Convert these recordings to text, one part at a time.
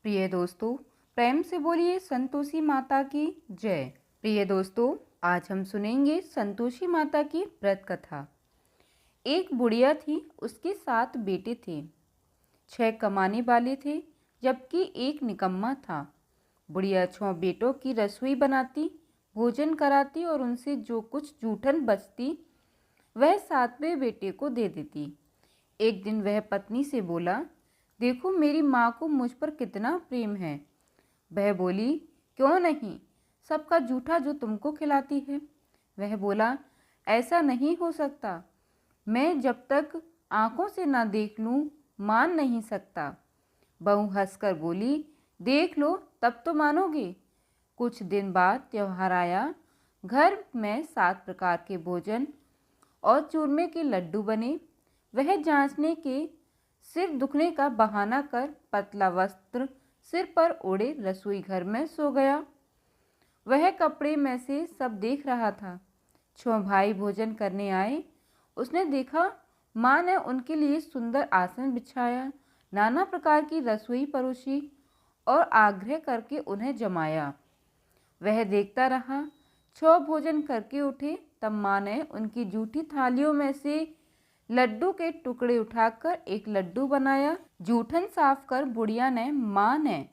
प्रिय दोस्तों, प्रेम से बोलिए संतोषी माता की जय। प्रिय दोस्तों, आज हम सुनेंगे संतोषी माता की व्रत कथा। एक बुढ़िया थी, उसके 7 बेटे थे। 6 कमाने वाले थे, जबकि एक निकम्मा था। बुढ़िया 6 बेटों की रसोई बनाती, भोजन कराती और उनसे जो कुछ जूठन बचती वह 7वें बेटे को दे देती। एक दिन वह पत्नी से बोला, देखो मेरी माँ को मुझ पर कितना प्रेम है। वह बोली, क्यों नहीं, सबका जूठा जो तुमको खिलाती है। वह बोला, ऐसा नहीं हो सकता, मैं जब तक आंखों से ना देख लूं मान नहीं सकता। बहू हंसकर बोली, देख लो तब तो मानोगे। कुछ दिन बाद त्योहार आया। घर में 7 प्रकार के भोजन और चूरमे के लड्डू बने। वह जांचने के सिर दुखने का बहाना कर पतला वस्त्र सिर पर ओढ़े रसोई घर में सो गया। वह कपड़े में से सब देख रहा था। 6 भाई भोजन करने आए। उसने देखा माँ ने उनके लिए सुंदर आसन बिछाया, नाना प्रकार की रसोई परोसी और आग्रह करके उन्हें जमाया। वह देखता रहा। 6 भोजन करके उठे तब माँ ने उनकी जूठी थालियों में से लड्डू के टुकड़े उठाकर एक लड्डू बनाया। जूठन साफ कर बुढ़िया ने माँ ने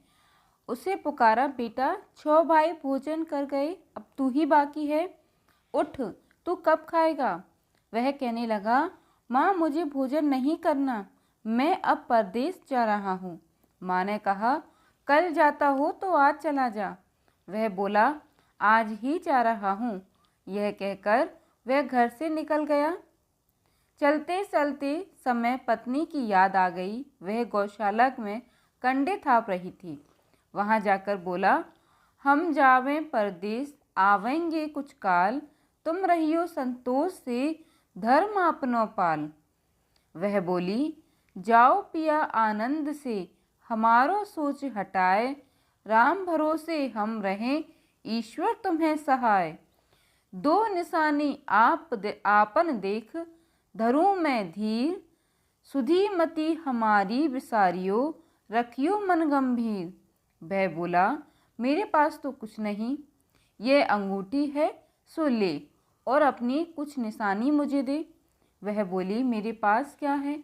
उसे पुकारा, बेटा 6 भाई भोजन कर गए, अब तू ही बाकी है, उठ, तू कब खाएगा। वह कहने लगा, माँ मुझे भोजन नहीं करना, मैं अब परदेश जा रहा हूँ। माँ ने कहा, कल जाता हो तो आज चला जा। वह बोला, आज ही जा रहा हूँ। यह कहकर वह घर से निकल गया। चलते चलते समय पत्नी की याद आ गई। वह गौशाला में कंडे थाप रही थी। वहां जाकर बोला, हम जावें परदेश, आवेंगे कुछ काल, तुम रहियो संतोष से, धर्म अपनो पाल। वह बोली, जाओ पिया आनंद से, हमारो सोच हटाए, राम भरोसे हम रहें, ईश्वर तुम्हें सहाय। 2 निशानी आपन देख, धरूं मैं धीर, सुधी मति हमारी विसारियो, रखियो मन गंभीर। वह बोला, मेरे पास तो कुछ नहीं, ये अंगूठी है, सो ले और अपनी कुछ निशानी मुझे दे। वह बोली, मेरे पास क्या है,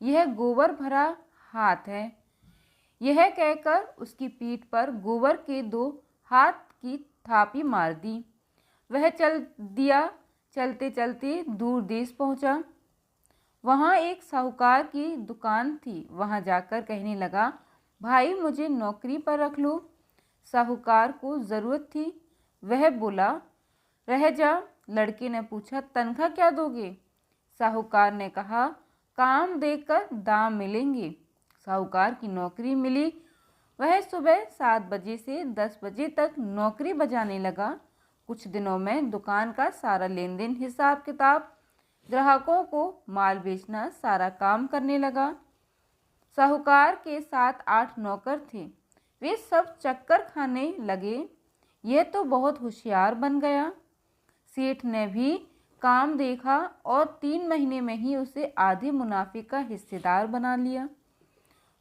यह गोबर भरा हाथ है। यह कहकर उसकी पीठ पर गोबर के 2 हाथ की थापी मार दी। वह चल दिया। चलते चलते दूर देश पहुंचा। वहां एक साहूकार की दुकान थी। वहां जाकर कहने लगा, भाई मुझे नौकरी पर रख लो। साहूकार को ज़रूरत थी। वह बोला, रह जा। लड़के ने पूछा, तनख्वाह क्या दोगे। साहूकार ने कहा, काम देकर दाम मिलेंगे। साहूकार की नौकरी मिली। वह सुबह 7 बजे से 10 बजे तक नौकरी बजाने लगा। कुछ दिनों में दुकान का सारा लेन देन, हिसाब किताब, ग्राहकों को माल बेचना, सारा काम करने लगा। साहूकार के 7-8 नौकर थे। वे सब चक्कर खाने लगे। यह तो बहुत होशियार बन गया। सेठ ने भी काम देखा और 3 महीने में ही उसे आधे मुनाफे का हिस्सेदार बना लिया।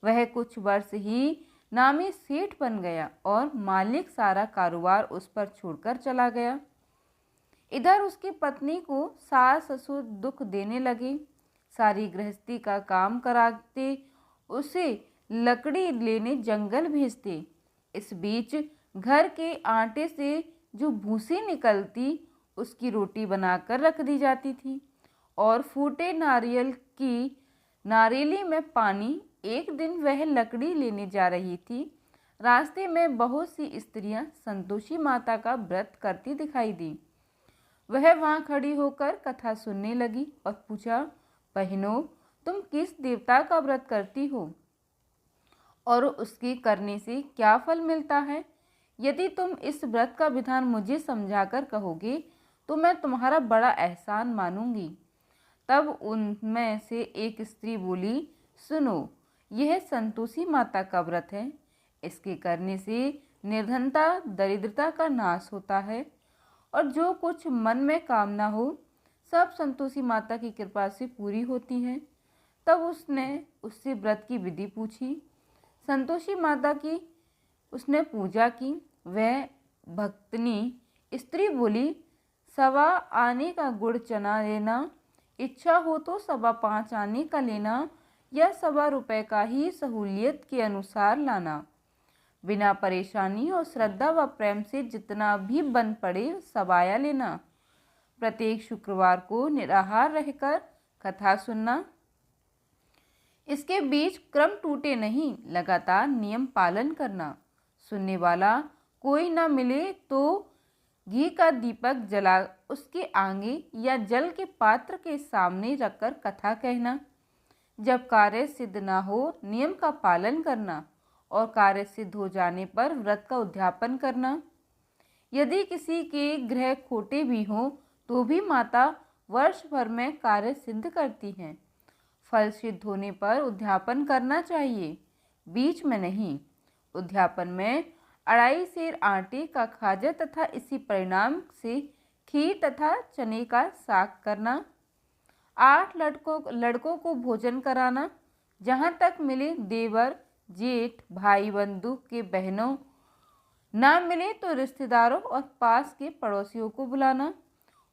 वह कुछ वर्ष ही नामी सेठ बन गया और मालिक सारा कारोबार उस पर छोड़कर चला गया। इधर उसकी पत्नी को सास ससुर दुख देने लगे। सारी गृहस्थी का काम कराते, उसे लकड़ी लेने जंगल भेजते। इस बीच घर के आटे से जो भूसी निकलती उसकी रोटी बनाकर रख दी जाती थी और फूटे नारियल की नारेली में पानी। एक दिन वह लकड़ी लेने जा रही थी। रास्ते में बहुत सी स्त्रियां संतोषी माता का व्रत करती दिखाई दी। वह वहां खड़ी होकर कथा सुनने लगी और पूछा, बहनों तुम किस देवता का व्रत करती हो और उसके करने से क्या फल मिलता है। यदि तुम इस व्रत का विधान मुझे समझाकर कहोगे तो मैं तुम्हारा बड़ा एहसान मानूंगी। तब उनमें से एक स्त्री बोली, सुनो, यह संतोषी माता का व्रत है। इसके करने से निर्धनता दरिद्रता का नाश होता है और जो कुछ मन में कामना हो सब संतोषी माता की कृपा से पूरी होती है। तब उसने उससे व्रत की विधि पूछी। संतोषी माता की उसने पूजा की। वह भक्तनी स्त्री बोली, 1.25 आने का गुड़ चना लेना, इच्छा हो तो 5.25 आने का लेना, या 1.25 रुपये का ही सहूलियत के अनुसार लाना। बिना परेशानी और श्रद्धा व प्रेम से जितना भी बन पड़े सबाया लेना। प्रत्येक शुक्रवार को निराहार रहकर कथा सुनना। इसके बीच क्रम टूटे नहीं, लगातार नियम पालन करना। सुनने वाला कोई न मिले तो घी का दीपक जला उसके आगे या जल के पात्र के सामने रखकर कथा कहना। जब कार्य सिद्ध न हो नियम का पालन करना और कार्य सिद्ध हो जाने पर व्रत का उद्यापन करना। यदि किसी के ग्रह खोटे भी हों तो भी माता वर्ष भर में कार्य सिद्ध करती हैं। फल सिद्ध होने पर उद्यापन करना चाहिए, बीच में नहीं। उद्यापन में 2.5 सेर आटे का खाजा तथा इसी परिणाम से खीर तथा चने का साग करना। 8 लड़कों को भोजन कराना। जहाँ तक मिले देवर, जेठ, भाई बंधु के बहनों, ना मिले तो रिश्तेदारों और पास के पड़ोसियों को बुलाना।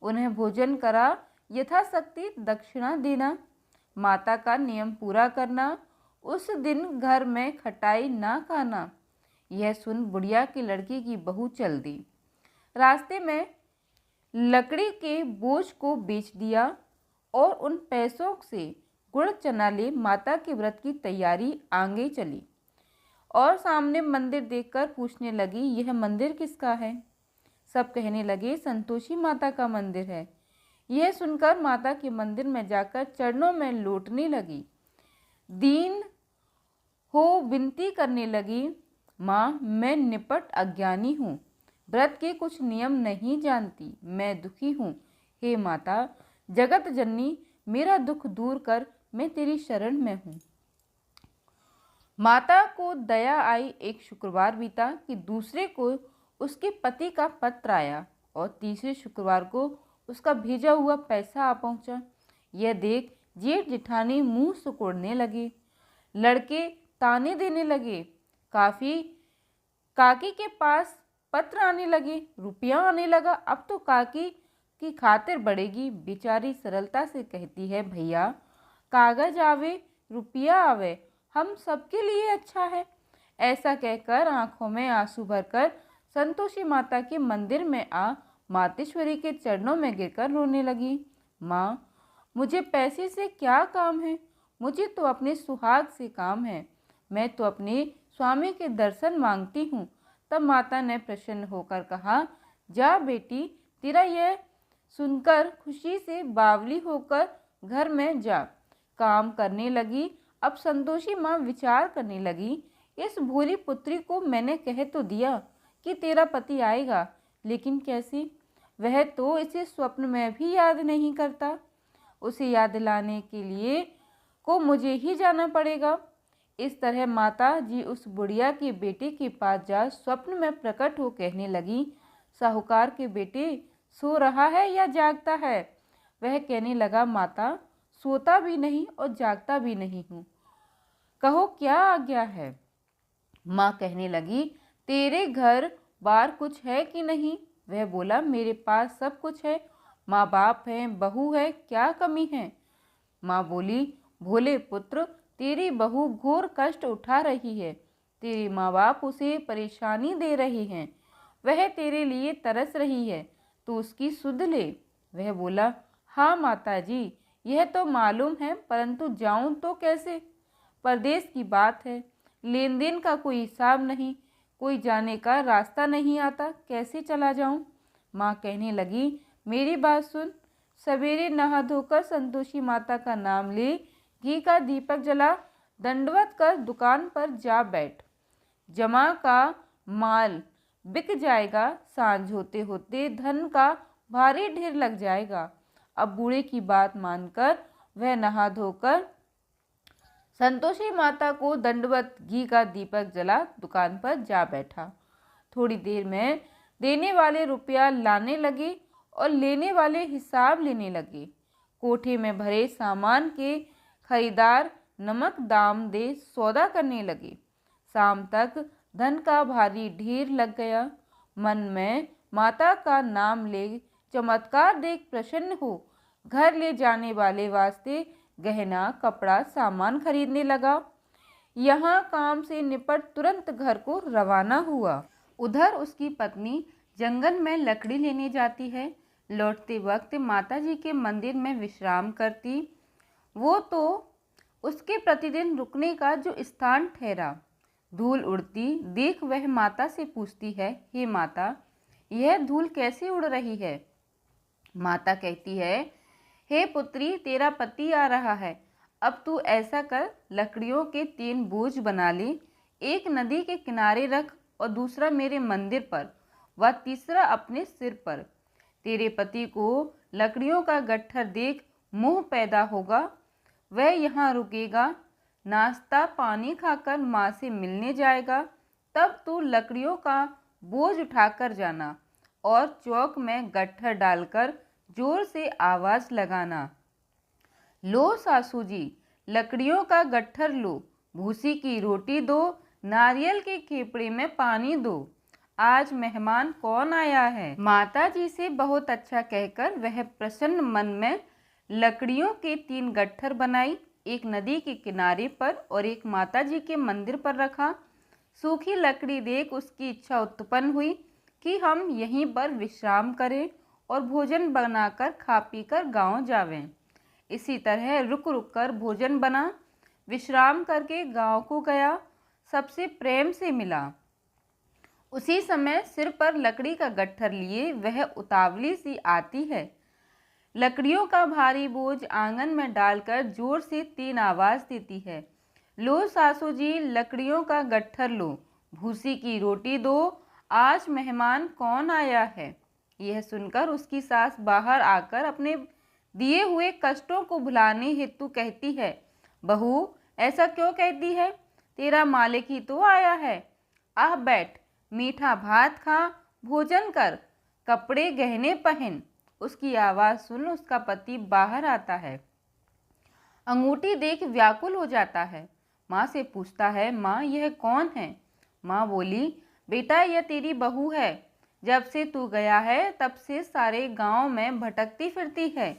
उन्हें भोजन करा यथाशक्ति दक्षिणा देना। माता का नियम पूरा करना। उस दिन घर में खटाई ना खाना। यह सुन बुढ़िया की लड़की की बहू चल दी। रास्ते में लकड़ी के बोझ को बेच दिया और उन पैसों से गुड़ चना ले माता के व्रत की तैयारी आगे चली और सामने मंदिर देखकर पूछने लगी, यह मंदिर किसका है? सब कहने लगे, संतोषी माता का मंदिर है। यह सुनकर माता के मंदिर में जाकर चरणों में लौटने लगी। दीन हो विनती करने लगी, माँ मैं निपट अज्ञानी हूँ, व्रत के कुछ नियम नहीं जानती, मैं दुखी हूँ। हे माता जगत जननी, मेरा दुख दूर कर, मैं तेरी शरण में हूँ। माता को दया आई। एक शुक्रवार बीता कि दूसरे को उसके पति का पत्र आया और तीसरे शुक्रवार को उसका भेजा हुआ पैसा आ पहुंचा। यह देख जेठ जेठानी मुंह सुकोड़ने लगे। लड़के ताने देने लगे। काकी के पास पत्र आने लगे, रुपया आने लगा। अब तो काकी की खातिर बढ़ेगी। बेचारी सरलता से कहती है, भैया कागज आवे रुपया आवे, हम सबके लिए अच्छा है। ऐसा कहकर आंखों में आंसू भरकर संतोषी माता के मंदिर में आ मातेश्वरी के चरणों में गिरकर रोने लगी। माँ मुझे पैसे से क्या काम है, मुझे तो अपने सुहाग से काम है। मैं तो अपने स्वामी के दर्शन मांगती हूँ। तब माता ने प्रसन्न होकर कहा, जा बेटी, तेरा यह सुनकर खुशी से बावली होकर घर में जा। काम करने लगी। अब संतोषी माँ विचार करने लगी, इस भोली पुत्री को मैंने कह तो दिया कि तेरा पति आएगा, लेकिन कैसे? वह तो इसे स्वप्न में भी याद नहीं करता। उसे याद दिलाने के लिए को मुझे ही जाना पड़ेगा। इस तरह माता जी उस बुढ़िया के बेटे के पास जा स्वप्न में प्रकट हो कहने लगी, साहूकार के बेटे सो रहा है या जागता है? वह कहने लगा, माता सोता भी नहीं और जागता भी नहीं हूँ, कहो क्या आज्ञा है? माँ कहने लगी, तेरे घर बार कुछ है कि नहीं? वह बोला, मेरे पास सब कुछ है, माँ बाप हैं, बहू है, क्या कमी है? माँ बोली, भोले पुत्र, तेरी बहू घोर कष्ट उठा रही है, तेरे माँ बाप उसे परेशानी दे रहे हैं, वह तेरे लिए तरस रही है, तो उसकी सुध ले। वह बोला, हाँ माता जी, यह तो मालूम है, परंतु जाऊं तो कैसे? परदेश की बात है, लेन देन का कोई हिसाब नहीं, कोई जाने का रास्ता नहीं आता, कैसे चला जाऊं? माँ कहने लगी, मेरी बात सुन, सवेरे नहा धोकर संतोषी माता का नाम ले, घी का दीपक जला, दंडवत कर दुकान पर जा बैठ। जमा का माल बिक जाएगा, सांझ होते होते धन का भारी ढेर लग जाएगा। अब बूढ़े की बात मानकर वह नहा धोकर संतोषी माता को दंडवत घी का दीपक जला दुकान पर जा बैठा। थोड़ी देर में देने वाले रुपया लाने लगे और लेने वाले हिसाब लेने लगे। कोठे में भरे सामान के खरीदार नमक दाम दे सौदा करने लगे। शाम तक धन का भारी ढेर लग गया। मन में माता का नाम ले चमत्कार देख प्रसन्न हो घर ले जाने वाले वास्ते गहना कपड़ा सामान खरीदने लगा। यहाँ काम से निपट तुरंत घर को रवाना हुआ। उधर उसकी पत्नी जंगल में लकड़ी लेने जाती है। लौटते वक्त माताजी के मंदिर में विश्राम करती। वो तो उसके प्रतिदिन रुकने का जो स्थान ठहरा। धूल उड़ती देख वह माता से पूछती है, हे माता, यह धूल कैसे उड़ रही है? माता कहती है, हे पुत्री, तेरा पति आ रहा है। अब तू ऐसा कर, लकड़ियों के 3 बोझ बना ले। एक नदी के किनारे रख और दूसरा मेरे मंदिर पर व तीसरा अपने सिर पर। तेरे पति को लकड़ियों का गट्ठर देख मोह पैदा होगा। वह यहाँ रुकेगा, नाश्ता पानी खाकर माँ से मिलने जाएगा। तब तू लकड़ियों का बोझ उठाकर जाना और चौक में गट्ठर डालकर जोर से आवाज लगाना, लो सासू जी, लकड़ियों का गट्ठर लो, भूसी की रोटी दो, नारियल के खेपड़े में पानी दो। आज मेहमान कौन आया है? माता जी से बहुत अच्छा कहकर वह प्रसन्न मन में लकड़ियों के 3 गट्ठर बनाई। एक नदी के किनारे पर और एक माता जी के मंदिर पर रखा। सूखी लकड़ी देख उसकी इच्छा उत्पन्न हुई कि हम यहीं पर विश्राम करें और भोजन बनाकर खा पीकर गांव जावें। इसी तरह रुक रुक कर भोजन बना। विश्राम करके गांव को गया, सबसे प्रेम से मिला। उसी समय सिर पर लकड़ी का गट्ठर लिए वह उतावली सी आती है। लकड़ियों का भारी बोझ आंगन में डालकर जोर से 3 आवाज देती है, लो सासू जी, लकड़ियों का गट्ठर लो, भूसी की रोटी दो, आज मेहमान कौन आया है? यह सुनकर उसकी सास बाहर आकर अपने दिए हुए कष्टों को भुलाने हेतु कहती है, बहू, ऐसा क्यों कहती है? तेरा मालिक ही तो आया है। आह बैठ, मीठा भात खा, भोजन कर, कपड़े गहने पहन। उसकी आवाज़ सुन उसका पति बाहर आता है। अंगूठी देख व्याकुल हो जाता है। माँ से पूछता है, माँ यह कौन है? माँ बोली, बेटा यह तेरी बहू है। जब से तू गया है तब से सारे गांव में भटकती फिरती है।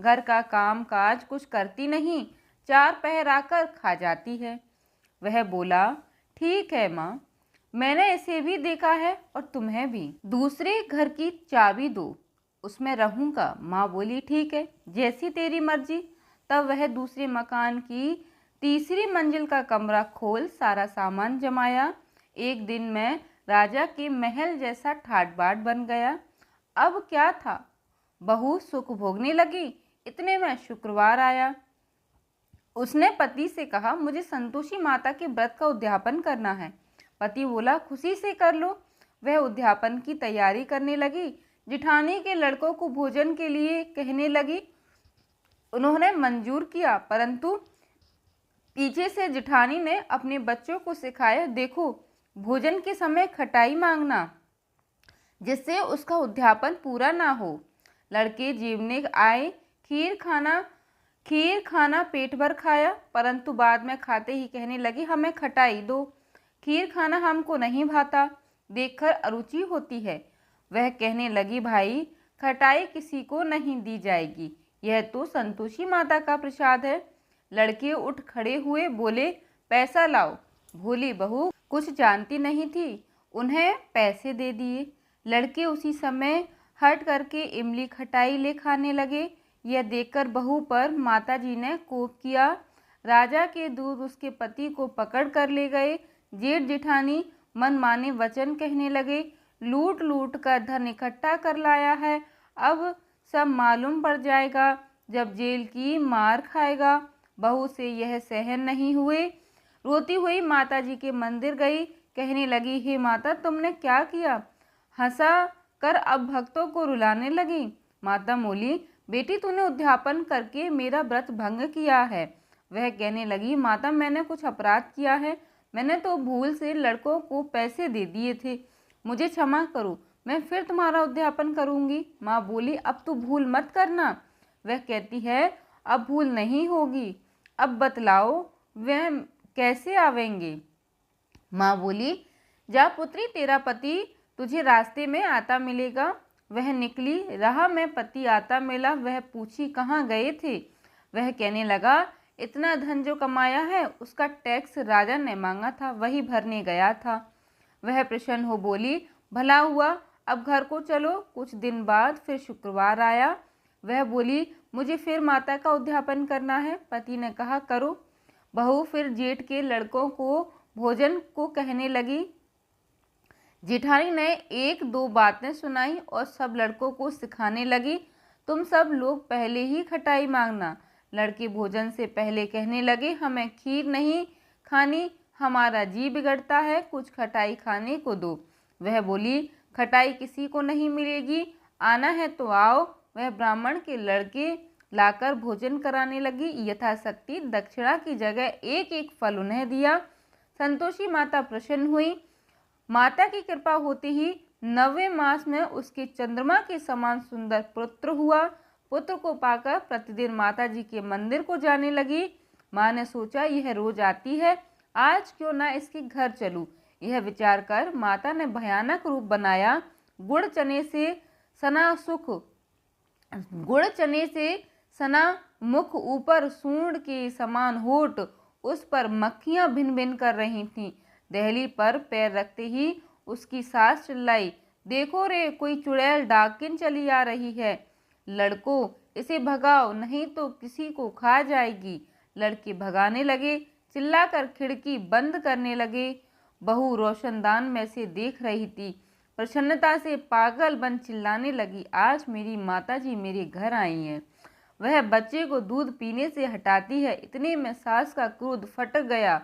घर का काम काज कुछ करती नहीं, 4 पहर आकर खा जाती है। वह बोला, ठीक है माँ, मैंने इसे भी देखा है और तुम्हें भी। दूसरे घर की चाबी दो, उसमें रहूँगा। माँ बोली, ठीक है, जैसी तेरी मर्जी। तब वह दूसरे मकान की तीसरी मंजिल का कमरा खोल सारा सामान जमाया। एक दिन में राजा के महल जैसा ठाट बाट बन गया। अब क्या था, बहू सुख भोगने लगी। इतने में शुक्रवार आया। उसने पति से कहा, मुझे संतोषी माता के व्रत का उद्यापन करना है। पति बोला, खुशी से कर लो। वह उद्यापन की तैयारी करने लगी। जिठानी के लड़कों को भोजन के लिए कहने लगी। उन्होंने मंजूर किया, परंतु पीछे से जिठानी ने अपने बच्चों को सिखाया, देखो भोजन के समय खटाई मांगना, जिससे उसका उद्यापन पूरा ना हो। लड़के जीवने आए, खीर खाना पेट भर खाया, परंतु बाद में खाते ही कहने लगे, हमें खटाई दो, खीर खाना हमको नहीं भाता, देखकर अरुचि होती है। वह कहने लगी, भाई खटाई किसी को नहीं दी जाएगी, यह तो संतोषी माता का प्रसाद है। लड़के उठ खड़े हुए, बोले, पैसा लाओ। भोली बहू कुछ जानती नहीं थी, उन्हें पैसे दे दिए। लड़के उसी समय हट करके इमली खटाई ले खाने लगे। यह देखकर बहू पर माताजी ने कोप किया। राजा के दूत उसके पति को पकड़ कर ले गए। जेठ जेठानी मनमाने वचन कहने लगे, लूट लूट कर धन इकट्ठा कर लाया है, अब सब मालूम पड़ जाएगा, जब जेल की मार खाएगा। बहू से यह सहन नहीं हुए, रोती हुई माताजी के मंदिर गई। कहने लगी, हे माता, तुमने क्या किया? हंसा कर अब भक्तों को रुलाने लगी। माता बोली, बेटी तूने उद्यापन करके मेरा व्रत भंग किया है। वह कहने लगी, माता मैंने कुछ अपराध किया है, मैंने तो भूल से लड़कों को पैसे दे दिए थे, मुझे क्षमा करो, मैं फिर तुम्हारा उद्यापन करूंगी। माँ बोली, अब तू भूल मत करना। वह कहती है, अब भूल नहीं होगी, अब बतलाओ वह कैसे आवेंगे? माँ बोली, जा पुत्री, तेरा पति तुझे रास्ते में आता मिलेगा। वह निकली, राह में पति आता मिला। वह पूछी, कहाँ गए थे? वह कहने लगा, इतना धन जो कमाया है उसका टैक्स राजा ने मांगा था, वही भरने गया था। वह प्रसन्न हो बोली, भला हुआ, अब घर को चलो। कुछ दिन बाद फिर शुक्रवार आया। वह बोली, मुझे फिर माता का उद्यापन करना है। पति ने कहा, करो। बहू फिर जेठ के लड़कों को भोजन को कहने लगी। जेठानी ने एक दो बातें सुनाई और सब लड़कों को सिखाने लगी, तुम सब लोग पहले ही खटाई मांगना। लड़के भोजन से पहले कहने लगे, हमें खीर नहीं खानी, हमारा जी बिगड़ता है, कुछ खटाई खाने को दो। वह बोली, खटाई किसी को नहीं मिलेगी, आना है तो आओ। वह ब्राह्मण के लड़के लाकर भोजन कराने लगी। यथाशक्ति दक्षिणा की जगह एक एक फल उन्हें दिया। संतोषी माता प्रसन्न हुई। माता की कृपा होते ही 9वें मास में उसके चंद्रमा के समान सुंदर पुत्र हुआ। पुत्र को पाकर प्रतिदिन माता जी के मंदिर को जाने लगी। माँ ने सोचा, यह रोज आती है, आज क्यों ना इसके घर चलूं। यह विचार कर माता ने भयानक रूप बनाया। गुड़ चने से सना मुख, ऊपर सूंड के समान होठ, उस पर मक्खियां भिन भिन कर रही थीं। दहली पर पैर रखते ही उसकी सास चिल्लाई, देखो रे, कोई चुड़ैल डाकिन चली आ रही है। लड़कों, इसे भगाओ, नहीं तो किसी को खा जाएगी। लड़के भगाने लगे, चिल्लाकर खिड़की बंद करने लगे। बहू रोशनदान में से देख रही थी। प्रसन्नता से पागल बन चिल्लाने लगी, आज मेरी माताजी मेरे घर आई हैं। वह बच्चे को दूध पीने से हटाती है। इतने में सास का क्रोध फट गया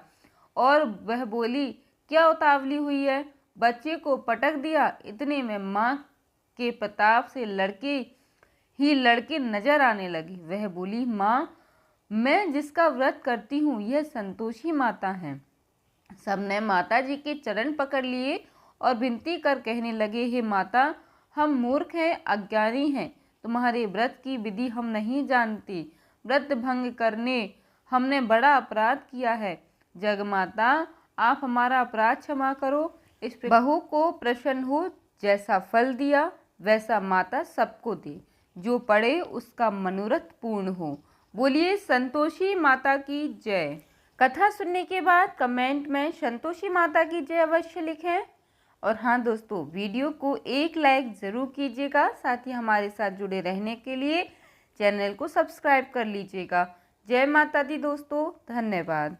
और वह बोली, क्या उतावली हुई है? बच्चे को पटक दिया। इतने में माँ के प्रताप से लड़के नजर आने लगी। वह बोली, माँ, मैं जिसका व्रत करती हूँ यह संतोषी माता है। सबने माता जी के चरण पकड़ लिए और विनती कर कहने लगे, हे माता, हम मूर्ख हैं, अज्ञानी हैं, तुम्हारे व्रत की विधि हम नहीं जानते। व्रत भंग करने हमने बड़ा अपराध किया है। जगमाता, आप हमारा अपराध क्षमा करो। इस बहू को प्रसन्न हो, जैसा फल दिया वैसा माता सबको दे, जो पढ़े उसका मनोरथ पूर्ण हो। बोलिए संतोषी माता की जय। कथा सुनने के बाद कमेंट में संतोषी माता की जय अवश्य लिखें। और हाँ दोस्तों, वीडियो को एक लाइक ज़रूर कीजिएगा। साथ ही हमारे साथ जुड़े रहने के लिए चैनल को सब्सक्राइब कर लीजिएगा। जय माता दी दोस्तों, धन्यवाद।